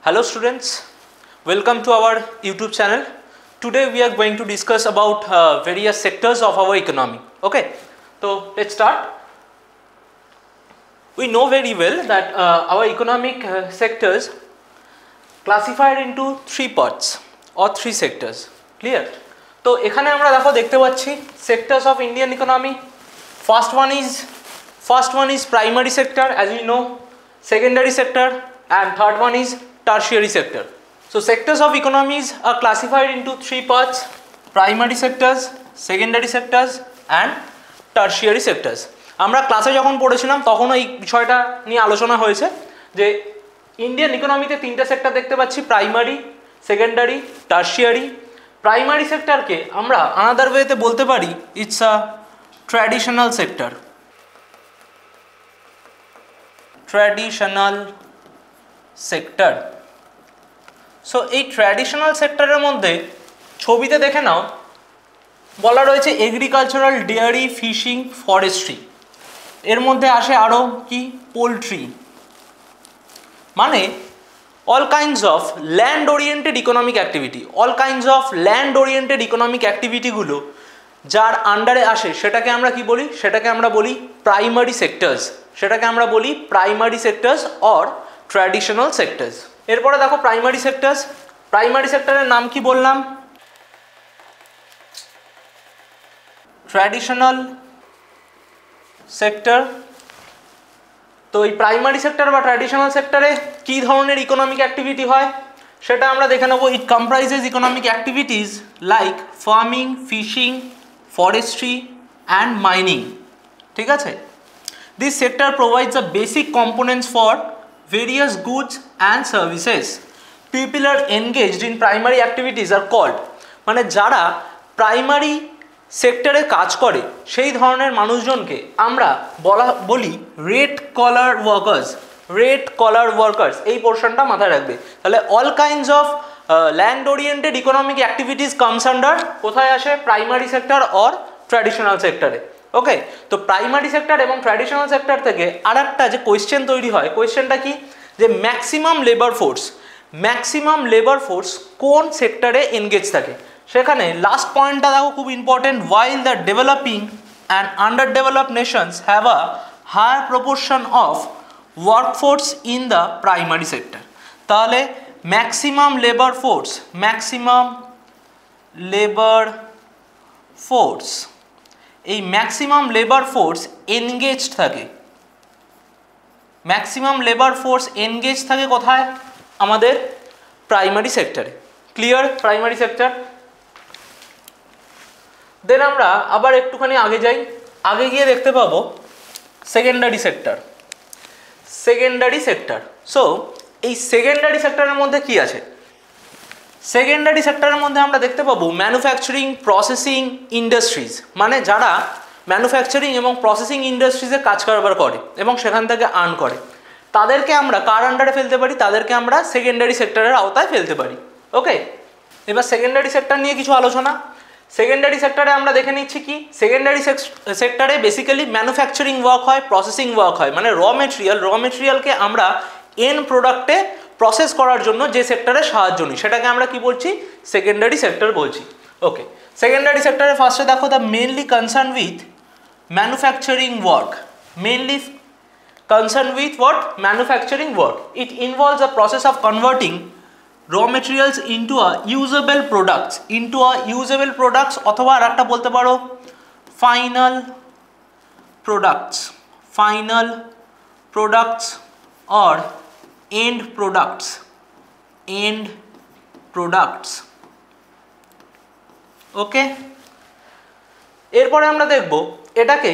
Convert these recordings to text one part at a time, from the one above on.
Hello students, welcome to our YouTube channel. Today we are going to discuss about various sectors of our economy. Okay, so let's start. We know very well that our economic sectors classified into three parts or three sectors. Clear? তো এখানে আমরা দেখতে পাচ্ছি sectors of Indian economy. First one is primary sector, as we know, secondary sector, and third one is tertiary sector. So sectors of economies are classified into three parts: primary sectors, secondary sectors and tertiary sectors. আমরা ক্লাসে যখন পড়েছিলাম তখন এই বিষয়টা নিয়ে আলোচনা হয়েছে যে ইন্ডিয়ান ইকোনমিতে তিনটা সেক্টর দেখতে পাচ্ছি: প্রাইমারি, সেকেন্ডারি, টার্সিয়ারি। প্রাইমারি সেক্টরকে আমরা আনাদার ওয়েতে বলতে পারি it's a traditional sector. Traditional sector. So এই ট্র্যাডিশনাল সেক্টরের মধ্যে ছবিতে দেখে নাও বলা রয়েছে এগ্রিকালচারাল, ডেয়ারি, ফিশিং, ফরেস্ট্রি। এর মধ্যে আসে আরও কি পোলট্রি, মানে all kinds of land oriented economic activity. All kinds of land oriented economic অ্যাক্টিভিটিগুলো যার আন্ডারে আসে সেটাকে আমরা কি বলি? সেটাকে আমরা বলি প্রাইমারি সেক্টরস। সেটাকে আমরা বলি primary sectors or traditional sectors. এরপরে দেখো প্রাইমারি সেক্টরস। প্রাইমারি সেক্টরের নাম কি বললাম? Traditional sector. তো এই প্রাইমারি সেক্টর বা ট্র্যাডিশনাল সেক্টরে কী ধরনের ইকোনমিক অ্যাক্টিভিটি হয় সেটা আমরা দেখে নেব। It comprises economic activities like farming, fishing, forestry and mining. ঠিক আছে? This sector provides the basic components for various goods and services. People are engaged in primary activities are called, মানে যারা primary সেক্টরে কাজ করে সেই ধরনের মানুষজনকে আমরা বলি রেড কলার ওয়ার্কার্স। রেড কলার ওয়ার্কার্স, এই পোর্শনটা মাথায় রাখবে। তাহলে all kinds of land oriented economic activities comes under কোথায় আসে? প্রাইমারি সেক্টর অর ট্র্যাডিশনাল সেক্টরে। ওকে, তো প্রাইমারি সেক্টর এবং ট্র্যাডিশনাল সেক্টর থেকে আর একটা যে কোয়েশ্চেন তৈরি হয়, কোয়েশ্চেনটা কি? যে ম্যাক্সিমাম লেবার ফোর্স কোন সেক্টরে এনগেজ থাকে? সেখানে লাস্ট পয়েন্টটা দেখো, খুব important. While the developing and underdeveloped nations have a higher proportion of workforce in the primary sector. তাহলে ম্যাক্সিমাম লেবার ফোর্স, এই ম্যাক্সিমাম লেবার ফোর্স এনগেজড থাকে। ম্যাক্সিমাম লেবার ফোর্স এনগেজ থাকে কোথায়? আমাদের প্রাইমারি সেক্টরে। ক্লিয়ার? Primary sector. দেন আমরা আবার একটুখানি আগে যাই। আগে গিয়ে দেখতে পাবো সেকেন্ডারি সেক্টর। সো এই সেকেন্ডারি সেক্টরের মধ্যে কি আছে? সেকেন্ডারি সেক্টরের মধ্যে আমরা দেখতে পাবো ম্যানুফ্যাকচারিং, প্রসেসিং ইন্ডাস্ট্রিজ, মানে যারা ম্যানুফ্যাকচারিং এবং প্রসেসিং ইন্ডাস্ট্রিজে কাজ কারবার করে এবং সেখান থেকে আর্ন করে, তাদেরকে আমরা কার আন্ডারে ফেলতে পারি? তাদেরকে আমরা সেকেন্ডারি সেক্টরের আওতায় ফেলতে পারি। ওকে, এবার সেকেন্ডারি সেক্টর নিয়ে কিছু আলোচনা। সেকেন্ডারি সেক্টরে আমরা দেখে নিচ্ছি কি? সেকেন্ডারি সেক্টরে বেসিক্যালি ম্যানুফ্যাকচারিং ওয়ার্ক হয়, প্রসেসিং ওয়ার্ক হয়, মানে র মেটেরিয়ালকে আমরা এন্ড প্রোডাক্টে প্রসেস করার জন্য যে সেক্টরে সাহায্য নিই সেটাকে আমরা কি বলছি? সেকেন্ডারি সেক্টর বলছি। ওকে, সেকেন্ডারি সেক্টরে ফার্স্টে দেখো the mainly concern with manufacturing work. Mainly concern with what? Manufacturing work. It involves a process of converting raw materials into a usable products, অথবা আর একটা বলতে পারো final products or end products. ওকে, এরপরে আমরা দেখব এটাকে,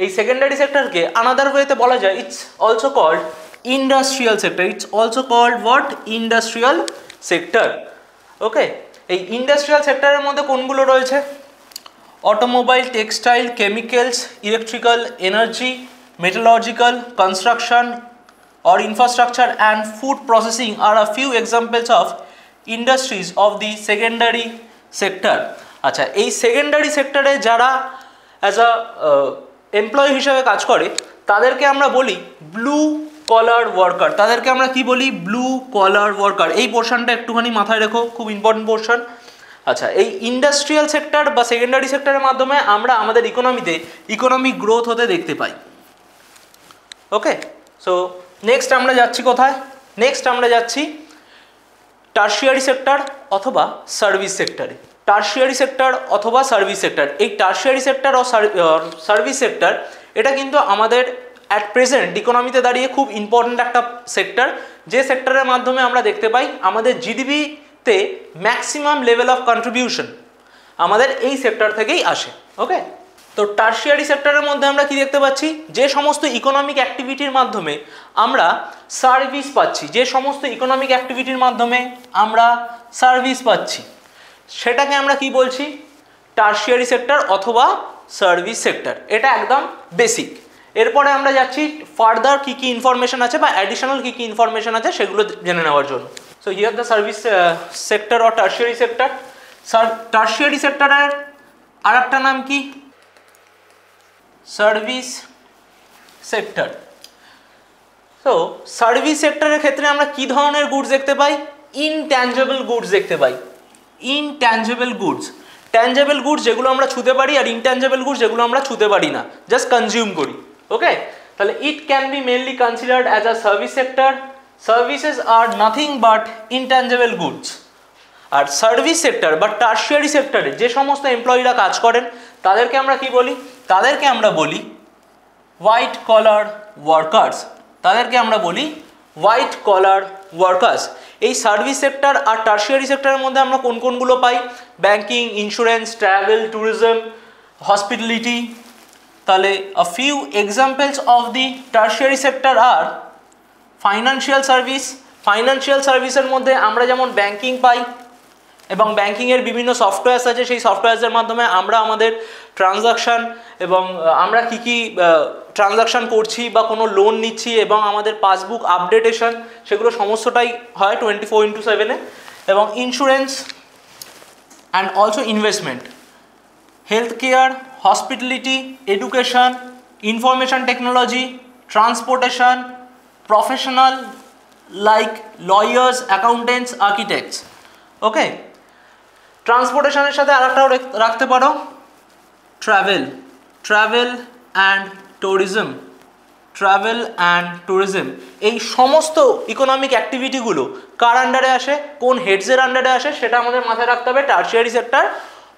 এই সেকেন্ডারি সেক্টরকে আনাদার ওয়েতে বলা যায় it's also called industrial sector. Industrial sector. Okay, এই ইন্ডাস্ট্রিয়াল সেক্টরের মধ্যে কোনগুলো রয়েছে? Automobile, textile, chemicals, electrical, energy, metallurgical, construction or infrastructure and food processing are a few examples of industries of the secondary sector. আচ্ছা, এই secondary সেক্টরে যারা as a employee হিসেবে কাজ করে তাদেরকে আমরা বলি ব্লু কলার ওয়ার্কার, তাদেরকে আমরা কি বলি? Blue collar worker. এই পোর্শনটা একটুখানি মাথায় রেখো, খুব ইম্পর্টেন্ট পোর্শন। আচ্ছা, এই ইন্ডাস্ট্রিয়াল সেক্টর বা সেকেন্ডারি সেক্টরের মাধ্যমে আমরা আমাদের ইকোনমিতে ইকোনমিক গ্রোথ হতে দেখতে পাই। ওকে, সো নেক্সট আমরা যাচ্ছি কোথায়? নেক্সট আমরা যাচ্ছি টারশিয়ারি সেক্টর অথবা সার্ভিস সেক্টরে। টারশিয়ারি সেক্টর অথবা সার্ভিস সেক্টর, এই টারশিয়ারি সেক্টর ও সার্ভিস সেক্টর এটা কিন্তু আমাদের অ্যাট প্রেজেন্ট ইকোনমিতে দাঁড়িয়ে খুব ইম্পর্ট্যান্ট একটা সেক্টর, যে সেক্টরের মাধ্যমে আমরা দেখতে পাই আমাদের জিডিপিতে ম্যাক্সিমাম লেভেল অফ কন্ট্রিবিউশন আমাদের এই সেক্টর থেকেই আসে। ওকে, তো টারশিয়ারি সেক্টরের মধ্যে আমরা কি দেখতে পাচ্ছি? যে সমস্ত ইকোনমিক অ্যাক্টিভিটির মাধ্যমে আমরা সার্ভিস পাচ্ছি, যে সমস্ত ইকোনমিক অ্যাক্টিভিটির মাধ্যমে আমরা সার্ভিস পাচ্ছি, সেটাকে আমরা কি বলছি? টারশিয়ারি সেক্টর অথবা সার্ভিস সেক্টর। এটা একদম বেসিক। এরপরে আমরা যাচ্ছি ফার্দার কি কি ইনফরমেশন আছে বা অ্যাডিশনাল কি কি ইনফরমেশন আছে সেগুলো জেনে নেওয়ার জন্য। So here the service sector or tertiary sector. Tertiary সেক্টরের আর একটা নাম কি? Service sector. তো সার্ভিস সেক্টরের ক্ষেত্রে আমরা কি ধরনের গুডস দেখতে পাই? ইনট্যাঞ্জেবল গুডস দেখতে পাই। ইনট্যাঞ্জেবল গুডস, ট্যাঞ্জেবল গুডস যেগুলো আমরা ছুঁতে পারি, আর ইনট্যাঞ্জেবল গুডস যেগুলো আমরা ছুঁতে পারি না, জাস্ট কনজিউম করি। ওকে, তাহলে it can be mainly considered as a service sector. Services আর নাথিং বাট ইনট্যাঞ্জেবল গুডস। আর সার্ভিস সেক্টর বা টারশিয়ারি সেক্টরে যে সমস্ত এমপ্লয়িরা কাজ করেন তাদেরকে আমরা কি বলি? তাদেরকে আমরা বলি হোয়াইট কলার ওয়ার্কার্স। তাদেরকে আমরা বলি হোয়াইট কলার ওয়ার্কার্স। এই সার্ভিস সেক্টর আর টারশিয়ারি সেক্টরের মধ্যে আমরা কোন কোনগুলো পাই? Banking, insurance, travel, tourism, hospitality. তাহলে a few examples of the tertiary sector আর ফাইন্যান্সিয়াল সার্ভিস। ফাইন্যান্সিয়াল সার্ভিসের মধ্যে আমরা যেমন ব্যাংকিং পাই, এবং ব্যাংকিংয়ের বিভিন্ন সফটওয়্যারস আছে, সেই সফটওয়্যারসের মাধ্যমে আমরা আমাদের ট্রানজাকশান এবং আমরা কি কি ট্রানজাকশান করছি বা কোনো লোন নিচ্ছি এবং আমাদের পাসবুক আপডেটেশন, সেগুলো সমস্তটাই হয় 24/7-এ। এবং insurance and also investment, health care, hospitality, education, information technology, transportation, professional like lawyers, accountants, architects. Okay, ট্রান্সপোর্টেশনের সাথে আরেকটাও রাখতে পারো travel, travel and tourism, travel and tourism. এই সমস্ত ইকোনমিক অ্যাক্টিভিটিগুলো কার আন্ডারে আসে, কোন হেডসের আন্ডারে আসে, সেটা আমাদের মাথায় রাখতে হবে, টারশিয়ারি সেক্টর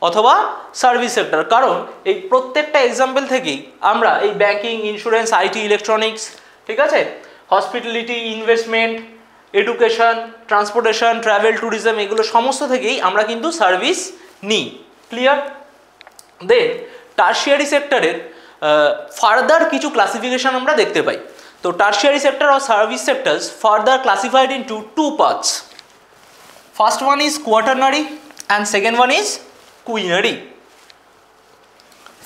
অথবা সার্ভিস সেক্টর। কারণ এই প্রত্যেকটা এক্সাম্পল থেকেই আমরা এই ব্যাংকিং, ইন্স্যুরেন্স, আইটি, ইলেকট্রনিক্স, ঠিক আছে, hospitality, investment, education, transportation, travel, tourism, এগুলো সমস্ত থেকেই আমরা কিন্তু সার্ভিস নিই। ক্লিয়ার? দেন টারশিয়ারি সেক্টরের ফার্দার কিছু ক্লাসিফিকেশন আমরা দেখতে পাই। তো tertiary sector or service sectors further classified into two parts. First one is quaternary and second one is quinary.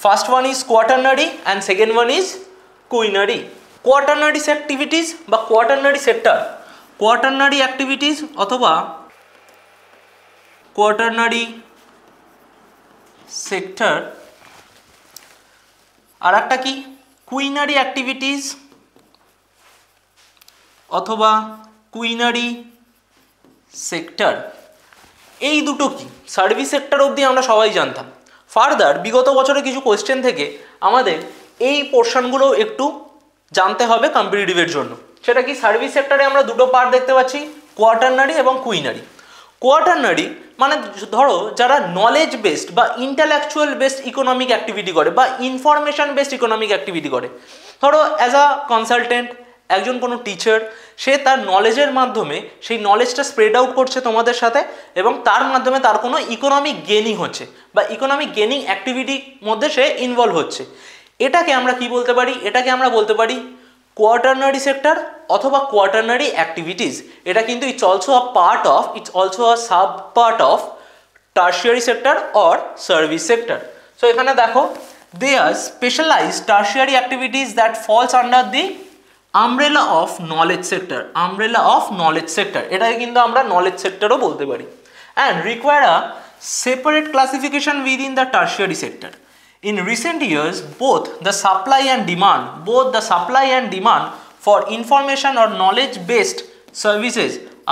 First one is quaternary and second one is quinary. Quaternary activities বা quaternary sector, quaternary activities অথবা quaternary sector। আর একটা কি? Quinary activities অথবা quinary sector. এই দুটো কি? Service sector অবধি আমরা সবাই জানতাম। ফার্দার বিগত বছরে কিছু কোয়েশ্চেন থেকে আমাদের এই পোর্শনগুলো একটু জানতে হবে কম্পিটিটিভের জন্য। সেটা কি? সার্ভিস সেক্টরে আমরা দুটো পার্ট দেখতে পাচ্ছি, কোয়াটারনারি এবং কুইনারি। কোয়াটারনারি মানে ধরো যারা নলেজ বেসড বা ইন্টালেকচুয়াল বেসড ইকোনমিক অ্যাক্টিভিটি করে বা ইনফরমেশন বেসড ইকোনমিক অ্যাক্টিভিটি করে। ধরো অ্যাজ আ কনসালটেন্ট, একজন কোনো টিচার, সে তার নলেজের মাধ্যমে সেই নলেজটা স্প্রেড আউট করছে তোমাদের সাথে, এবং তার মাধ্যমে তার কোনো ইকোনমিক গেনিং হচ্ছে বা ইকোনমিক গেনিং অ্যাক্টিভিটির মধ্যে সে ইনভলভ হচ্ছে। এটাকে আমরা কি বলতে পারি? এটাকে আমরা বলতে পারি কোয়াটারনারি সেক্টর অথবা কোয়াটারনারি অ্যাক্টিভিটিস। এটা কিন্তু it's also a sub part of tertiary sector or service sector. So এখানে দেখো, they are specialized tertiary activities that falls under the umbrella of knowledge sector. Umbrella of knowledge sector, এটাকে কিন্তু আমরা knowledge সেক্টরও বলতে পারি। And require a separate classification within the tertiary sector. In recent years, both the supply and demand for information or knowledge based services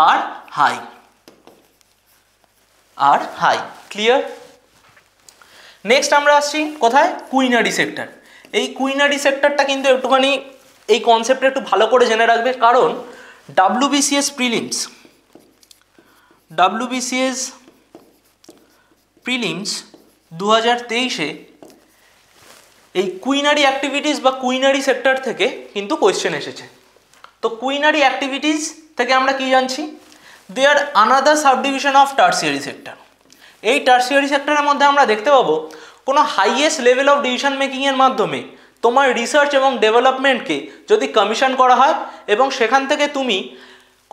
are high. Clear? Next আমরা আসছি কোথায়? Quinary sector. এই কুইনারি সেক্টরটা কিন্তু একটুখানি এই কনসেপ্টটা একটু ভালো করে জেনে রাখবে, কারণ WBCS প্রিলিমস 2023-এ এই কুইনারি অ্যাক্টিভিটিস বা কুইনারি সেক্টর থেকে কিন্তু কোয়েশ্চেন এসেছে। তো কুইনারি অ্যাক্টিভিটিস থেকে আমরা কি জানছি? They are another subdivision of tertiary sector. এই টার্সিয়ারি সেক্টরের মধ্যে আমরা দেখতে পাবো কোনো হাইয়েস্ট লেভেল অফ ডিসিশন মেকিংয়ের মাধ্যমে তোমার রিসার্চ এবং ডেভেলপমেন্টকে যদি কমিশন করা হয় এবং সেখান থেকে তুমি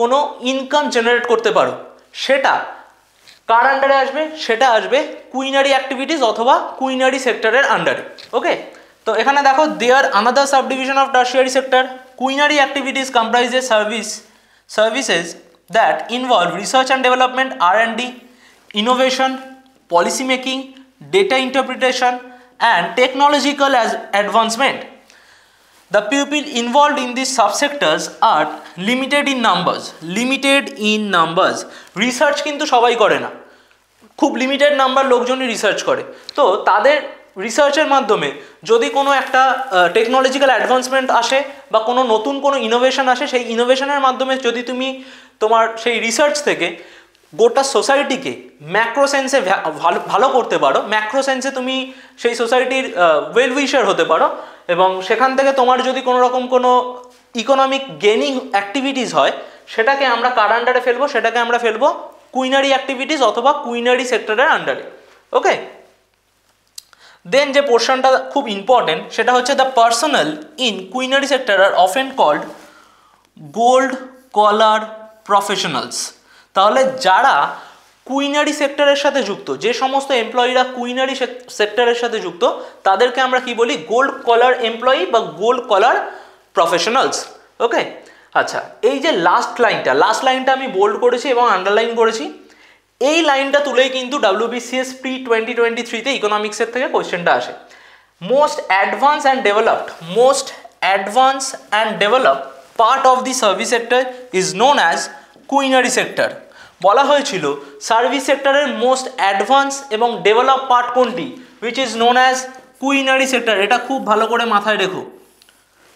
কোনো ইনকাম জেনারেট করতে পারো, সেটা কার আন্ডারে আসবে? সেটা আসবে কুইনারি অ্যাক্টিভিটিস অথবা কুইনারি সেক্টরের আন্ডারে। ওকে, তো এখানে দেখো there another subdivision of tertiary sector. Quinary activities comprises services that involve research and development, R&D, innovation, policy making, data interpretation and technological advancement. The people involved in these subsectors are limited in numbers. Research কিন্তু সবাই করে না, খুব limited number লোকজনই research করে। তো তাদের রিসার্চের মাধ্যমে যদি কোনো একটা টেকনোলজিক্যাল অ্যাডভান্সমেন্ট আসে বা কোনো নতুন কোনো ইনোভেশন আসে, সেই ইনোভেশনের মাধ্যমে যদি তুমি তোমার সেই রিসার্চ থেকে গোটা সোসাইটিকে ম্যাক্রো সেন্সে ভালো করতে পারো, ম্যাক্রো সেন্সে তুমি সেই সোসাইটির ওয়েল উইশার হতে পারো, এবং সেখান থেকে তোমার যদি কোনো রকম কোনো ইকোনমিক গেনিং অ্যাক্টিভিটিস হয়, সেটাকে আমরা কার আন্ডারে ফেলবো? সেটাকে আমরা ফেলবো কুইনারি অ্যাক্টিভিটিস অথবা কুইনারি সেক্টরের আন্ডারে। ওকে, দেন যে পোর্শনটা খুব ইম্পর্টেন্ট সেটা হচ্ছে the personal in quinary sector are often called gold collar professionals. তাহলে যারা কুইনারি সেক্টরের সাথে যুক্ত, যে সমস্ত এমপ্লয়িরা কুইনারি সেক্টরের সাথে যুক্ত, তাদেরকে আমরা কি বলি? গোল্ড কলার এমপ্লয়ি বা গোল্ড কলার প্রফেশনালস। ওকে, আচ্ছা, এই যে লাস্ট লাইনটা আমি বোল্ড করেছি এবং আন্ডারলাইন করেছি, এই লাইনটা তুলেই কিন্তু WBCS pre-2023-তে ইকোনমিক্সের থেকে কোয়েশ্চেনটা আসে। Most advance and develop part of the service sector is known as quinary sector. বলা হয়েছিল সার্ভিস সেক্টরের মোস্ট অ্যাডভান্স এবং ডেভেলপ পার্ট কোনটি? Which is known as quinary sector. এটা খুব ভালো করে মাথায় রেখো,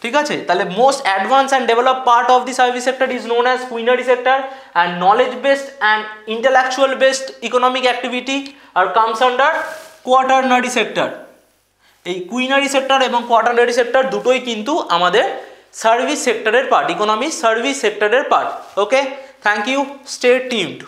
ঠিক আছে? তাহলে most advance and develop part of the service sector is known as quinary sector, and knowledge based and intellectual based economic activity are comes under quaternary sector. এই কুইনারি সেক্টর এবং কোয়াটারনারি সেক্টর দুটোই কিন্তু আমাদের service সেক্টরের part, economy service সেক্টরের part. Okay, thank you, stay tuned.